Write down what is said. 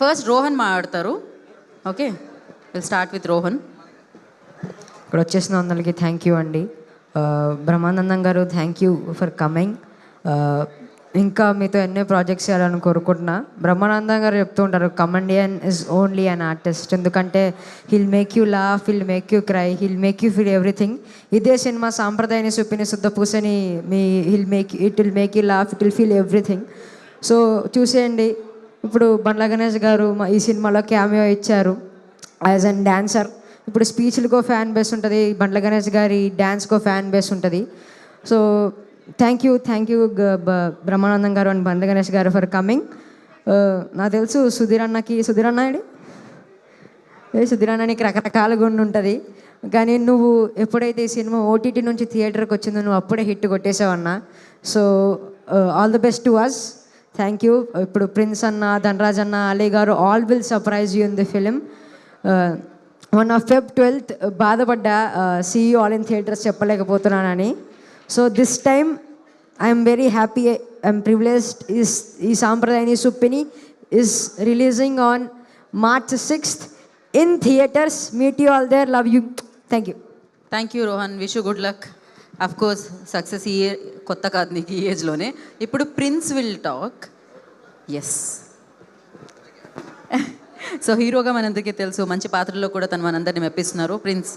First Rohan మాట్లాడతారు. Okay, will start with Rohan. ఇక్కడ వచ్చేసిన అందరికి థ్యాంక్ యూ అండి. బ్రహ్మానందం గారు థ్యాంక్ యూ ఫర్ కమింగ్. ఇంకా మీతో ఎన్నో ప్రాజెక్ట్స్ చేయాలని కోరుకుంటున్నా. బ్రహ్మానందం గారు చెప్తూ ఉంటారు comedian is only an artist, ఎందుకంటే he'll make you laugh, he'll make you cry, he'll make you feel everything. ఇదే cinema Sampradayani Suppini Suddha Poosani me will make you laugh, it will feel everything. So చూసేయండి. ఇప్పుడు బండ్ల గణేష్ గారు ఈ సినిమాలో క్యామియో ఇచ్చారు యాజ్ అన్ డాన్సర్. ఇప్పుడు స్పీచ్లకో fan base ఉంటుంది, బండ్ల గణేష్ గారి డ్యాన్స్కో ఫ్యాన్ బేస్ ఉంటుంది. సో థ్యాంక్ యూ బ్రహ్మానందం గారు అండ్ బండ్ల గణేష్ గారు ఫర్ కమింగ్. నాకు తెలుసు సుధీర్ అన్నకి, సుధీర్ అన్న నీకు రకరకాలుగా ఉంటుంది, కానీ నువ్వు ఎప్పుడైతే ఈ సినిమా ఓటీటీ నుంచి థియేటర్కి వచ్చిందో నువ్వు అప్పుడే హిట్ కొట్టేసావన్నా. So all the best to us. Thank you. ఇప్పుడు ప్రిన్స్ అన్న, ధనరాజ్ అన్న, Ali garu all will surprise you in the film. మొన్న Feb 12th బాధపడ్డా see you all in theatres చెప్పలేకపోతున్నానని. So this time I'm very happy, I'm privileged. ఈ Sampradayani Suppini is releasing on March 6th in theatres. Meet you all there. Love you. Thank you. Thank you Rohan, wish you good luck. Of course success ఈ కొత్త కాదు నీకు, ఈ ఏజ్లోనే. ఇప్పుడు Prince will talk. Yes, so హీరోగా మనందరికీ తెలుసు, మంచి పాత్రలో కూడా తను మనందరినీ మెప్పిస్తున్నారు ప్రిన్స్.